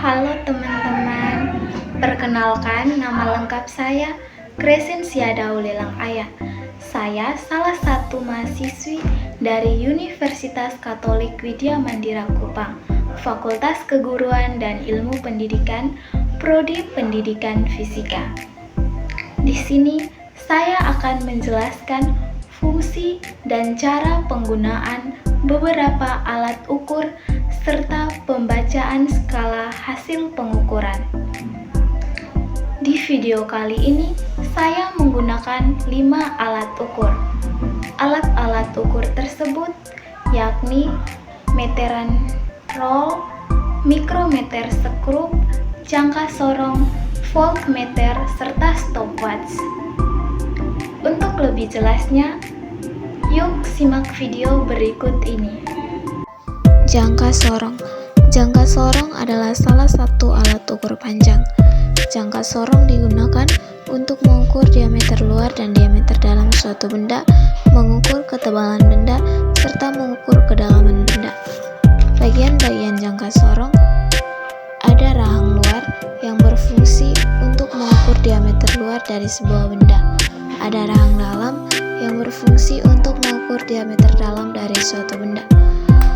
Halo teman-teman, perkenalkan nama lengkap saya Crescentia Daulilang Aya. Saya salah satu mahasiswi dari Universitas Katolik Widya Mandira Kupang, Fakultas Keguruan dan Ilmu Pendidikan, Prodi Pendidikan Fisika. Di sini saya akan menjelaskan fungsi dan cara penggunaan beberapa alat ukur serta pembacaan skala hasil pengukuran. Di video kali ini, saya menggunakan 5 alat ukur. Alat-alat ukur tersebut yakni meteran roll, mikrometer skrup, jangka sorong, voltmeter, serta stopwatch. Untuk lebih jelasnya, yuk simak video berikut ini. Jangka sorong. Jangka sorong adalah salah satu alat ukur panjang. Jangka sorong digunakan untuk mengukur diameter luar dan diameter dalam suatu benda, mengukur ketebalan benda, serta mengukur kedalaman benda. Bagian-bagian jangka sorong ada rahang luar yang berfungsi untuk mengukur diameter luar dari sebuah benda. Ada rahang dalam yang berfungsi untuk mengukur diameter dalam dari suatu benda.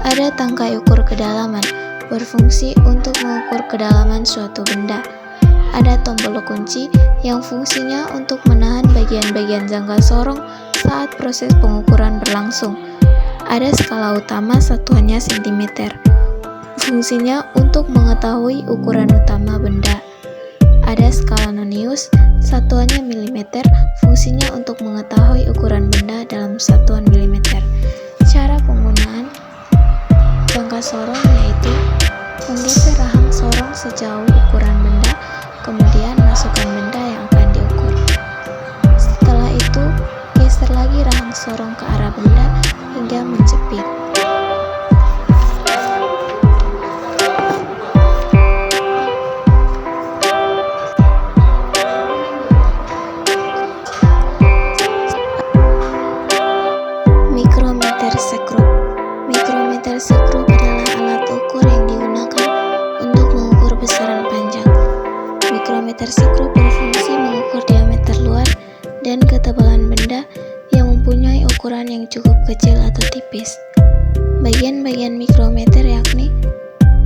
Ada tangkai ukur kedalaman, berfungsi untuk mengukur kedalaman suatu benda. Ada tombol kunci yang fungsinya untuk menahan bagian-bagian jangka sorong saat proses pengukuran berlangsung. Ada skala utama, satuannya cm, fungsinya untuk mengetahui ukuran utama benda. Ada skala nonius, satuannya mm, fungsinya untuk mengetahui ukuran benda dalam satuan mm. Cara penggunaan jangka sorong yaitu menggeser rahang sorong sejauh ukuran benda, kemudian masukkan benda yang akan diukur. Setelah itu, geser lagi rahang sorong ke arah benda hingga menjepit. Mikrometer skrup. Mikrometer skrup adalah alat ukur yang digunakan untuk mengukur besaran panjang. Mikrometer skrup berfungsi mengukur diameter luar dan ketebalan benda yang mempunyai ukuran yang cukup kecil atau tipis. Bagian-bagian mikrometer yakni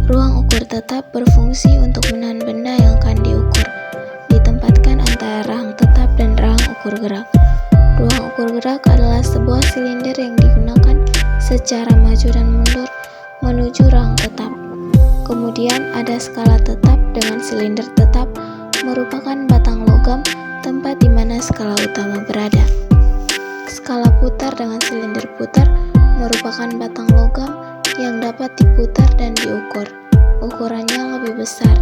ruang ukur tetap berfungsi untuk menahan benda yang akan diukur, ditempatkan antara rahang tetap dan rahang ukur gerak. Ruang ukur gerak adalah sebuah silinder yang digunakan secara maju dan mundur menuju rahang tetap. Kemudian ada skala tetap dengan silinder tetap, merupakan batang logam tempat di mana skala utama berada. Skala putar dengan silinder putar merupakan batang logam yang dapat diputar dan diukur. Ukurannya lebih besar.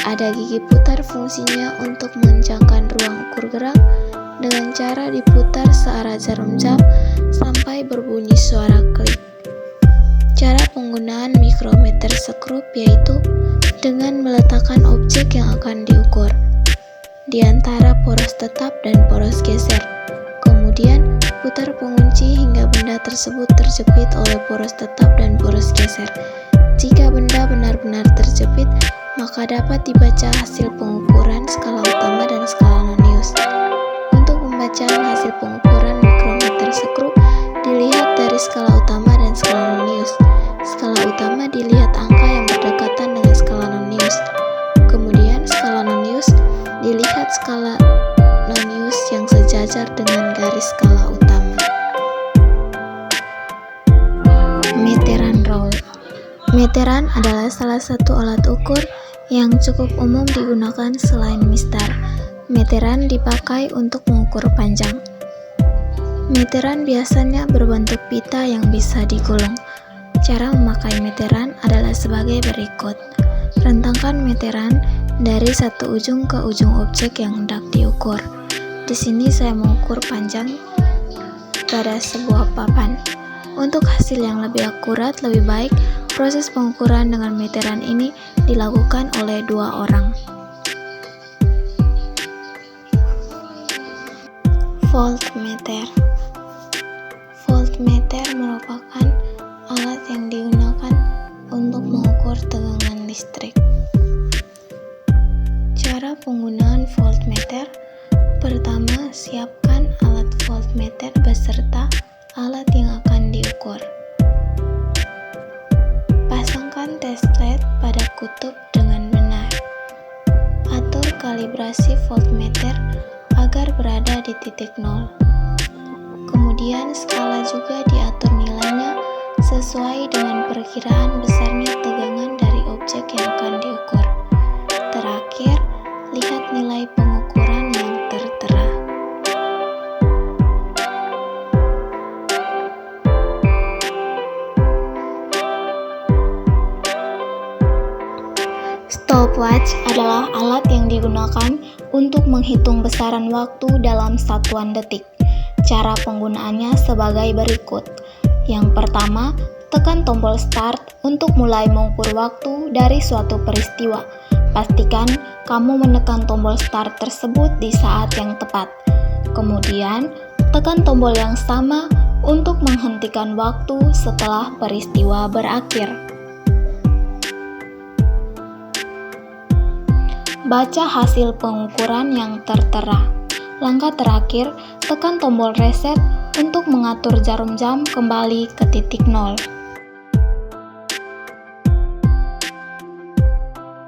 Ada gigi putar, fungsinya untuk mengencangkan ruang ukur gerak dengan cara diputar searah jarum jam sampai berbunyi suara klik. Cara penggunaan mikrometer skrup yaitu dengan meletakkan objek yang akan diukur di antara poros tetap dan poros geser. Kemudian putar pengunci hingga benda tersebut terjepit oleh poros tetap dan poros geser. Jika benda benar-benar terjepit, maka dapat dibaca hasil pengukuran skala utama dan skala nonius. Untuk pembacaan hasil pengukuran mikrometer skrup dilihat dari skala utama dan skala nonius. Skala utama dilihat angka yang berdekatan dengan skala nonius. Kemudian skala nonius dilihat skala nonius yang sejajar dengan garis skala utama. Meteran roll. Meteran adalah salah satu alat ukur yang cukup umum digunakan selain mistar. Meteran dipakai untuk mengukur panjang. Meteran biasanya berbentuk pita yang bisa digulung. Cara memakai meteran adalah sebagai berikut. Rentangkan meteran dari satu ujung ke ujung objek yang hendak diukur. Di sini saya mengukur panjang pada sebuah papan. Untuk hasil yang lebih akurat, lebih baik proses pengukuran dengan meteran ini dilakukan oleh 2 orang. Voltmeter. Voltmeter merupakan alat yang digunakan untuk mengukur tegangan listrik. kalibrasi voltmeter agar berada di titik nol. Kemudian skala juga diatur nilainya sesuai dengan perkiraan besarnya tegangan dari objek yang akan diukur. Terakhir, lihat nilai pengukuran yang tertera. Stopwatch adalah alat yang digunakan untuk menghitung besaran waktu dalam satuan detik. Cara penggunaannya sebagai berikut. Yang pertama, tekan tombol start untuk mulai mengukur waktu dari suatu peristiwa. Pastikan kamu menekan tombol start tersebut di saat yang tepat. Kemudian, tekan tombol yang sama untuk menghentikan waktu setelah peristiwa berakhir. Baca hasil pengukuran yang tertera. Langkah terakhir, tekan tombol reset untuk mengatur jarum jam kembali ke titik nol.